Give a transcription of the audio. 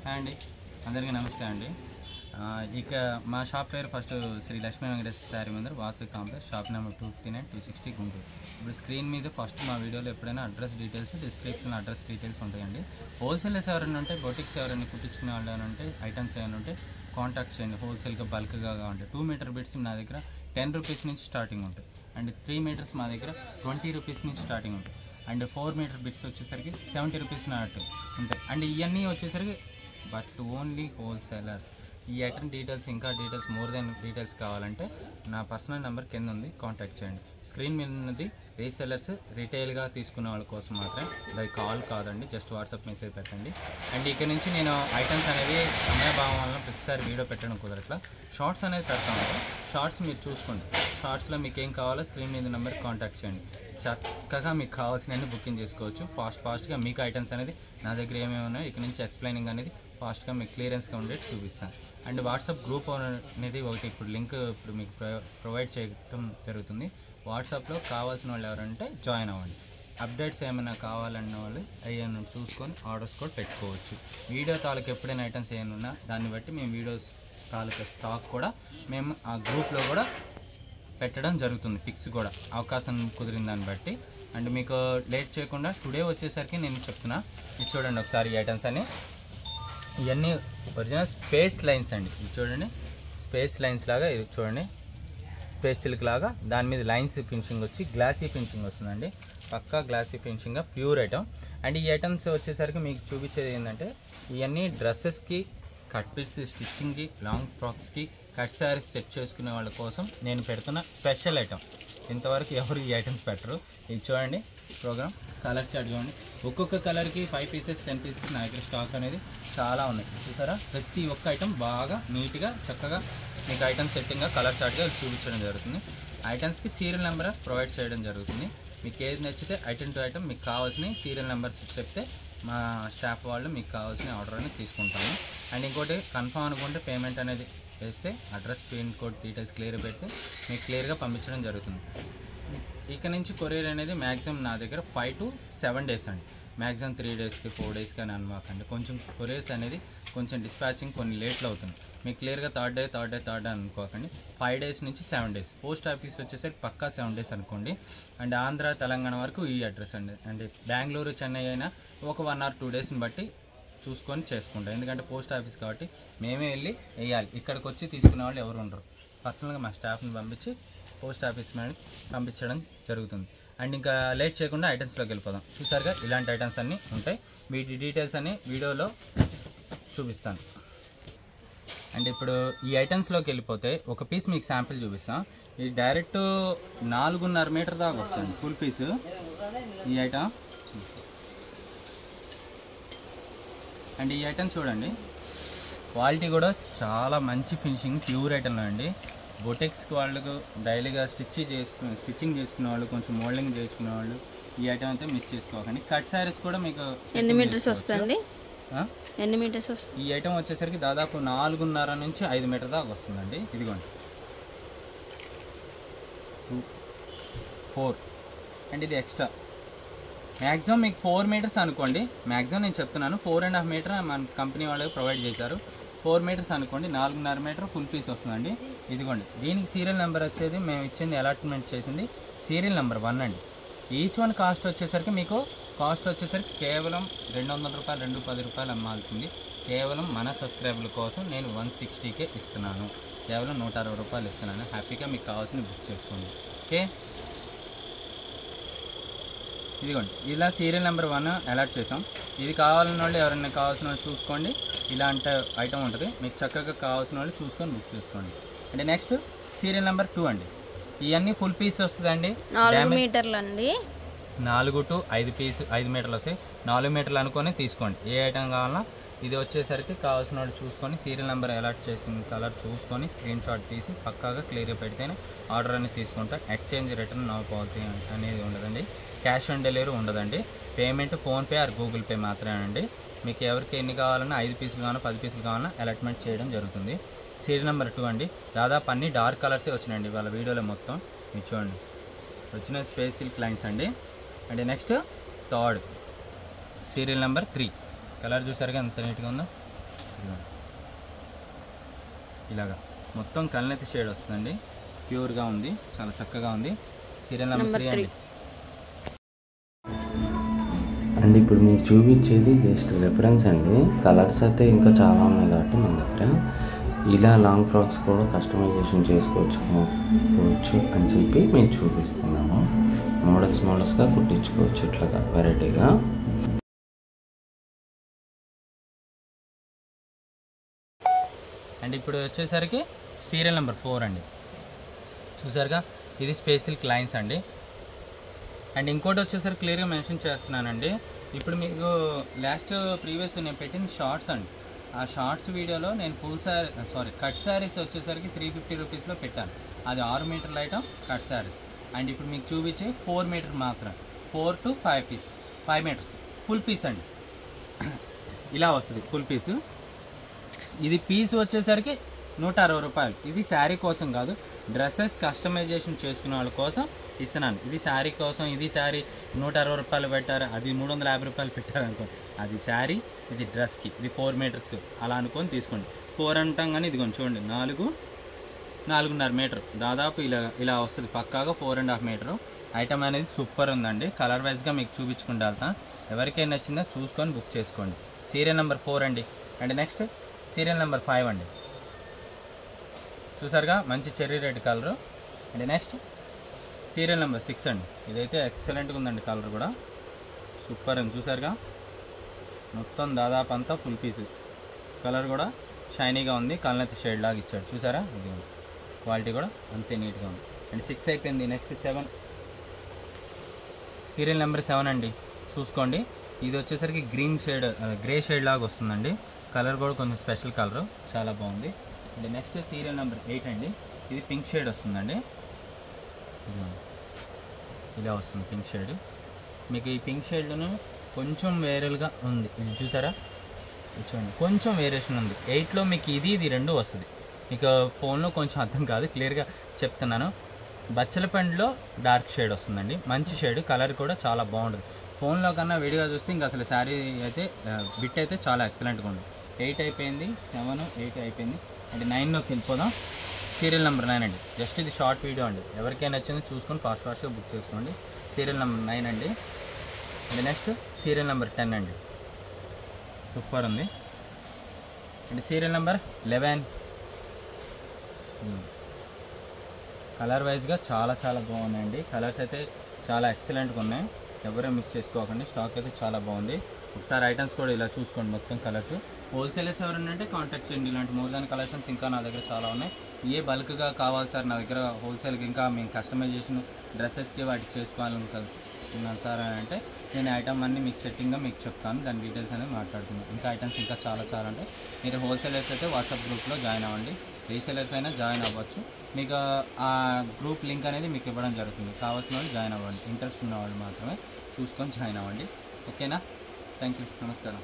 Hi అండి, అందరికీ నమస్తే అండి. ఇక మా షాప్ పేరు first Sri Lakshmi Venkateswara sari Mandir Vasu complex, shop number 259 260 Guntur. ఇప్పుడు స్క్రీన్ మీద ఫస్ట్ మా వీడియోలో ఎప్పుడైనా address details, description address details ఉంటాయండి. హోల్సేలర్స్ ఎవరైనా ఉంటే, బొటిక్స్ ఎవరైనా కుట్టించుకునే వాళ్ళు ఏమైనా ఉంటే, ఐటమ్స్ ఏమైనా ఉంటే కాంటాక్ట్ చేయండి. హోల్సేల్గా బల్క్గా ఉంటాయి. 2 మీటర్ బిట్స్ నా దగ్గర 10 రూపీస్ నుంచి స్టార్టింగ్ ఉంటాయి. అండ్ 3 మీటర్స్ మా దగ్గర 20 రూపీస్ నుంచి స్టార్టింగ్ ఉంటాయి. అండ్ 4 మీటర్ బిట్స్ వచ్చేసరికి 70 రూపీస్ నాటు ఉంటాయి. అండ్ ఇవన్నీ వచ్చేసరికి బట్ ఓన్లీ హోల్సేలర్స్. ఈ ఐటమ్ డీటెయిల్స్, ఇంకా డీటెయిల్స్, మోర్ దెన్ డీటెయిల్స్ కావాలంటే నా పర్సనల్ నెంబర్ కింద ఉంది, కాంటాక్ట్ చేయండి. స్క్రీన్ మీద ఉన్నది రీసెలర్స్, రిటైల్గా తీసుకునే వాళ్ళ కోసం మాత్రమే, లైక్ కాల్ కాదండి, జస్ట్ వాట్సాప్ మెసేజ్ పెట్టండి. అండ్ ఇక్కడ నుంచి నేను ఐటమ్స్ అనేవి సమయభావం వల్ల ప్రతిసారి వీడియో పెట్టడం కుదరట్లా, షార్ట్స్ అనేది పెడతాను. షార్ట్స్ మీరు చూసుకోండి. షార్ట్స్లో మీకు ఏం కావాలో స్క్రీన్ మీద నెంబర్కి కాంటాక్ట్ చేయండి. చక్కగా మీకు కావాల్సినవి బుకింగ్ చేసుకోవచ్చు. ఫాస్ట్గా మీకు ఐటమ్స్ అనేది నా దగ్గర ఏమేమి ఉన్నాయో ఇక్కడ నుంచి ఎక్స్ప్లెయినింగ్ అనేది ఫాస్ట్గా మీకు క్లియరెన్స్గా ఉండేది చూపిస్తాను. అండ్ వాట్సాప్ గ్రూప్ అనేది ఒకటి ఇప్పుడు లింక్ ఇప్పుడు మీకు ప్రొవైడ్ చేయడం జరుగుతుంది. వాట్సాప్లో కావాల్సిన వాళ్ళు ఎవరంటే జాయిన్ అవ్వండి. అప్డేట్స్ ఏమైనా కావాలన్న వాళ్ళు అయ్యా చూసుకొని ఆర్డర్స్ కూడా పెట్టుకోవచ్చు. వీడియో తాలూకు ఎప్పుడైనా ఐటమ్స్ ఏమైనా ఉన్నా దాన్ని బట్టి మేము వీడియోస్ తాలూకు స్టాక్ కూడా మేము ఆ గ్రూప్లో కూడా పెట్టడం జరుగుతుంది. పిక్స్ కూడా అవకాశం కుదిరిన దాన్ని బట్టి. అండ్ మీకు లేట్ చేయకుండా టుడే వచ్చేసరికి నేను చెప్తున్నా, ఇది చూడండి ఒకసారి. ఈ ఐటమ్స్ అని ఇవన్నీ ఒరిజినల్ స్పేస్ లైన్స్ అండి. ఇది చూడండి, స్పేస్ లైన్స్ లాగా. ఇది చూడండి, స్పేస్ సిల్క్ లాగా దాని మీద లైన్స్ ఫినిషింగ్ వచ్చి గ్లాసీ ఫినిషింగ్ వస్తుందండి. పక్కా గ్లాసీ ఫినిషింగ్గా ప్యూర్ ఐటమ్. అండ్ ఈ ఐటమ్స్ వచ్చేసరికి మీకు చూపించేది ఏంటంటే, ఇవన్నీ డ్రెస్సెస్కి, కట్ పిట్స్ స్టిచ్చింగ్కి, లాంగ్ ఫ్రాక్స్కి, కట్ శారీస్ సెట్ చేసుకునే వాళ్ళ కోసం నేను పెడుతున్న స్పెషల్ ఐటమ్. ఇంతవరకు ఎవరు ఈ ఐటమ్స్ పెట్టరు. ఇది చూడండి, ప్రోగ్రామ్ కలర్ చార్ట్ చూడండి. ఒక్కొక్క కలర్కి 5 పీసెస్ 10 పీసెస్ నా దగ్గర స్టాక్ అనేది చాలా ఉన్నాయి. చూసారా, ప్రతి ఒక్క ఐటమ్ బాగా నీట్గా చక్కగా మీకు ఐటమ్ సెట్టింగ్గా కలర్ చార్ట్గా చూపించడం జరుగుతుంది. ఐటమ్స్కి సీరియల్ నెంబర్ ప్రొవైడ్ చేయడం జరుగుతుంది. మీకు ఏది నచ్చితే ఐటమ్ టు ఐటమ్ మీకు కావాల్సిన సీరియల్ నెంబర్స్ చెప్తే మా స్టాఫ్ వాళ్ళు మీకు కావాల్సిన ఆర్డర్ అనేది తీసుకుంటాము. అండ్ ఇంకోటి కన్ఫర్మ్ అనుకుంటే పేమెంట్ అనేది వేస్తే address, pin code details clear పెడితే మీకు క్లియర్గా పంపించడం జరుగుతుంది. ఇక నుంచి కొరియర్ అనేది మ్యాక్సిమం నా దగ్గర 5 to 7 days అండి. మ్యాక్సిమం 3 daysకి 4 daysకి అని అనమాకండి. కొంచెం కొరియర్స్ అనేది కొంచెం డిస్పాచింగ్ కొన్ని లేట్లో అవుతుంది. మీకు క్లియర్గా థర్డ్ డే అనుకోకండి. 5 days నుంచి 7 days. పోస్ట్ ఆఫీస్ వచ్చేసరికి పక్కా 7 days అనుకోండి. అండ్ ఆంధ్ర, తెలంగాణ వరకు ఈ అడ్రస్ అండి. అండ్ బెంగళూరు, చెన్నై అయినా ఒక 1 or 2 days బట్టి చూసుకొని చేసుకుంటాం. ఎందుకంటే పోస్ట్ ఆఫీస్ కాబట్టి మేమే వెళ్ళి వేయాలి. ఇక్కడికి వచ్చి తీసుకునే వాళ్ళు ఎవరు ఉండరు. పర్సనల్గా మా స్టాఫ్ని పంపించి పోస్ట్ ఆఫీస్ మీద పంపించడం జరుగుతుంది. అండ్ ఇంకా లేట్ చేయకుండా ఐటమ్స్లోకి వెళ్ళిపోదాం. చూసారుగా, ఇలాంటి ఐటమ్స్ అన్నీ ఉంటాయి. వీటి డీటెయిల్స్ అన్ని వీడియోలో చూపిస్తాను. అండ్ ఇప్పుడు ఈ ఐటమ్స్లోకి వెళ్ళిపోతే ఒక పీస్ మీకు శాంపిల్ చూపిస్తాం. ఇది డైరెక్ట్ 4.5 మీటర్ దాకా వస్తుంది ఫుల్ పీసు ఈ ఐటమ్. అండ్ ఈ ఐటమ్ చూడండి, క్వాలిటీ కూడా చాలా మంచి ఫినిషింగ్, ప్యూర్ ఐటమ్ అండి. బొటెక్స్కి వాళ్ళకు డైలీగా స్టిచ్చింగ్ చేసుకునే వాళ్ళు, కొంచెం మోల్డింగ్ చేసుకునే వాళ్ళు ఈ ఐటమ్ అయితే మిస్ చేసుకోకండి. కట్ శారీస్ కూడా మీకు ఎన్ని మీటర్స్ వస్తుంది? ఈ ఐటమ్ వచ్చేసరికి దాదాపు 4.5 నుంచి 5 మీటర్ దాకా వస్తుందండి. ఇదిగోండి 4. అండ్ ఇది ఎక్స్ట్రా మ్యాక్సిమం మీకు 4 మీటర్స్ అనుకోండి. మ్యాక్సిమం నేను చెప్తున్నాను 4.5 మీటర్ మన కంపెనీ వాళ్ళకి ప్రొవైడ్ చేశారు. 4 మీటర్స్ అనుకోండి, 4.5 మీటర్ ఫుల్ పీస్ వస్తుందండి. ఇదిగోండి, దీనికి సీరియల్ నెంబర్ వచ్చేది మేము ఇచ్చింది, అలాట్మెంట్ చేసింది సీరియల్ నెంబర్ 1 అండి. ఈచ్ వన్ కాస్ట్ వచ్చేసరికి మీకు కేవలం 200 రూపాయలు, 210 రూపాయలు అమ్మాల్సింది. కేవలం మన సబ్స్క్రైబర్ల కోసం నేను 160కే ఇస్తున్నాను. కేవలం 160 రూపాయలు ఇస్తున్నాను. హ్యాపీగా మీకు కావాల్సిన బుక్ చేసుకోండి. ఓకే, ఇదిగోండి, ఇలా సీరియల్ నెంబర్ 1 అలాట్ చేసాం. ఇది కావాలన్న వాళ్ళు, ఎవరైనా కావాల్సిన వాళ్ళు చూసుకోండి. ఇలాంటి ఐటమ్ ఉంటుంది. మీకు చక్కగా కావాల్సిన వాళ్ళు చూసుకొని బుక్ చేసుకోండి. అంటే నెక్స్ట్ సీరియల్ నెంబర్ 2 అండి. ఇవన్నీ ఫుల్ పీస్ వస్తుందండి. 4 మీటర్లు అండి. 4 to 5 మీటర్లు వస్తాయి. 4 మీటర్లు అనుకొని తీసుకోండి. ఏ ఐటమ్ కావాలన్నా ఇది వచ్చేసరికి కావాల్సిన వాళ్ళు చూసుకొని సీరియల్ నెంబర్ అలాట్ చేసిన కలర్ చూసుకొని స్క్రీన్ షాట్ తీసి పక్కాగా క్లియర్గా పెడితేనే ఆర్డర్ అనేది తీసుకుంటాం. ఎక్స్చేంజ్, రిటర్న్ నో పాలసీ అనేది ఉండదండి. క్యాష్ ఆన్ డెలివరీ ఉండదండి. Payment PhonePe are Google pay మాత్రమే అండి. మీకు ఎవరికి ఎన్ని కావాలన్నా 5 పీసులు కావాలన్నా 10 పీసులు కావాలన్నా అలాట్మెంట్ చేయడం జరుగుతుంది. సీరియల్ నెంబర్ 2 అండి. దాదాపు అన్ని డార్క్ కలర్సే వచ్చినాయండి వాళ్ళ వీడియోలో మొత్తం. మీరు చూడండి, వచ్చిన స్పేస్ సిల్క్ లైన్స్ అండి. And next third serial number 3 colour చూసారుగా ఎంత నీట్గా ఉందో. ఇలాగా మొత్తం కల్నెత్తి షేడ్ వస్తుందండి, ప్యూర్గా ఉంది, చాలా చక్కగా ఉంది. సీరియల్ నెంబర్ 3 అండి. అండ్ ఇప్పుడు మీకు చూపించేది జస్ట్ రెఫరెన్స్ అండి. కలర్స్ అయితే ఇంకా చాలా ఉన్నాయి కాబట్టి మన దగ్గర ఇలా లాంగ్ ఫ్రాక్స్ కూడా కస్టమైజేషన్ చేసుకోవచ్చు అని చెప్పి మేము చూపిస్తున్నాము. మోడల్స్గా కుట్టించుకోవచ్చు ఇట్లాగా వెరైటీగా. అండ్ ఇప్పుడు వచ్చేసరికి సీరియల్ నెంబర్ 4 అండి. చూసారుగా, ఇది స్పెషల్ క్లైన్స్ అండి. అండ్ ఇంకోటి వచ్చేసరికి క్లియర్గా మెన్షన్ చేస్తున్నానండి. ఇప్పుడు మీకు ప్రీవియస్ నేను పెట్టిన షార్ట్స్ అండి. ఆ షార్ట్స్ వీడియోలో నేను కట్ శారీస్ వచ్చేసరికి 350 రూపీస్లో పెట్టాను. అది 6 మీటర్ల ఐటమ్ కట్ శారీస్. అండ్ ఇప్పుడు మీకు చూపించే 4 మీటర్ మాత్రం, 4 to 5 మీటర్స్ ఫుల్ పీస్ అండి. ఇలా వస్తుంది ఫుల్ పీసు. ఇది పీస్ వచ్చేసరికి 160 రూపాయలు. ఇది శారీ కోసం కాదు, డ్రెస్సెస్ కస్టమైజేషన్ చేసుకునే వాళ్ళ కోసం ఇస్తున్నాను. ఇది శారీ కోసం, ఇది శారీ 160 రూపాయలు పెట్టారు, అది 350 రూపాయలు పెట్టారు అనుకోండి. అది శారీ, ఇది డ్రెస్కి, ఇది 4 మీటర్స్ అలా అనుకొని తీసుకోండి. 4 అంటాం కానీ ఇదిగోండి చూడండి, 4.5 మీటర్ దాదాపు ఇలా వస్తుంది. పక్కాగా 4.5 మీటరు. ఐటమ్ అనేది సూపర్ ఉందండి. కలర్ వైజ్గా మీకు చూపించుకుంటూ వెళ్తాను. ఎవరికైనా నచ్చిందో చూసుకొని బుక్ చేసుకోండి. సీరియల్ నెంబర్ 4 అండి. అండ్ నెక్స్ట్ సీరియల్ నెంబర్ 5 అండి. చూసారుగా, మంచి cherry red colour. And next serial number 6 అండి. ఇదైతే ఎక్సలెంట్గా ఉందండి, కలర్ కూడా సూపర్ ఉంది. చూసారుగా, మొత్తం దాదాపు అంతా ఫుల్ పీస్. కలర్ కూడా షైనీగా ఉంది, కల్నెత్తి షేడ్ లాగా ఇచ్చాడు. చూసారా, ఇది క్వాలిటీ కూడా అంతే నీట్గా ఉంది. అండ్ 6 అయిపోయింది. నెక్స్ట్ 7 సీరియల్ నెంబర్ 7 అండి. చూసుకోండి, ఇది వచ్చేసరికి గ్రే షేడ్ లాగా వస్తుందండి. కలర్ కూడా కొంచెం స్పెషల్ కలరు, చాలా బాగుంది. అండ్ నెక్స్ట్ సీరియల్ నెంబర్ 8 అండి. ఇది పింక్ షేడ్ వస్తుందండి. ఇలా వస్తుంది పింక్ షేడ్. మీకు ఈ పింక్ షేడ్ను కొంచెం వేరేగా ఉంది. ఇది చూసారా, చూడండి, కొంచెం వేరియేషన్ ఉంది. 8లో మీకు ఇది 2 వస్తుంది. మీకు ఫోన్లో కొంచెం అర్థం కాదు, క్లియర్గా చెప్తున్నాను. బచ్చల పండులో డార్క్ షేడ్ వస్తుందండి, మంచి షేడ్. కలర్ కూడా చాలా బాగుంటుంది. ఫోన్లో కన్నా వీడియోగా చూస్తే ఇంకా అసలు శారీ అయితే బిట్ అయితే చాలా ఎక్సలెంట్గా ఉంది. 8 అయిపోయింది, 7, 8 అయిపోయింది. అంటే 9లోకి వెళ్ళిపోదాం. సీరియల్ నెంబర్ 9 అండి. జస్ట్ ఇది షార్ట్ వీడియో అండి. ఎవరికైనా నచ్చింది చూసుకొని ఫాస్ట్గా బుక్ చేసుకోండి. సీరియల్ నెంబర్ 9 అండి. అండ్ నెక్స్ట్ సీరియల్ నెంబర్ 10 అండి. సూపర్ ఉంది. And serial number 11. కలర్ వైజ్గా చాలా బాగున్నాయండి. కలర్స్ అయితే చాలా ఎక్సలెంట్గా ఉన్నాయి. ఎవరూ మిస్ చేసుకోకండి. స్టాక్ అయితే చాలా బాగుంది. ఒకసారి ఐటమ్స్ కూడా ఇలా చూసుకోండి, మొత్తం కలర్స్. హోల్సేలర్స్ ఎవరైనా అంటే కాంటాక్ట్ చేయండి. ఇలాంటి మోర్ దాన్ కలెక్షన్స్ ఇంకా నా దగ్గర చాలా ఉన్నాయి. ఏ బల్క్గా కావాలి సార్ నా దగ్గర హోల్సేల్కి, ఇంకా మేము కస్టమైజేషన్ డ్రెస్సెస్కి వాటికి చేసుకోవాలనుకుంటున్నాను సార్ అని అంటే నేను ఐటమ్ అన్నీ మీకు సెట్టింగ్గా మీకు చెప్తాను. దాని డీటెయిల్స్ అనేది మాట్లాడుతున్నాను. ఇంకా ఐటమ్స్ ఇంకా చాలా అంటే మీరు హోల్సేలర్స్ అయితే వాట్సాప్ గ్రూప్లో జాయిన్ అవ్వండి. రీసేలర్స్ అయినా జాయిన్ అవ్వచ్చు. మీకు ఆ గ్రూప్ లింక్ అనేది మీకు ఇవ్వడం జరుగుతుంది. కావాల్సిన వాళ్ళు జాయిన్ అవ్వండి. ఇంట్రెస్ట్ ఉన్న వాళ్ళు మాత్రమే చూసుకొని జాయిన్ అవ్వండి. ఓకేనా? Thank you. నమస్కారం.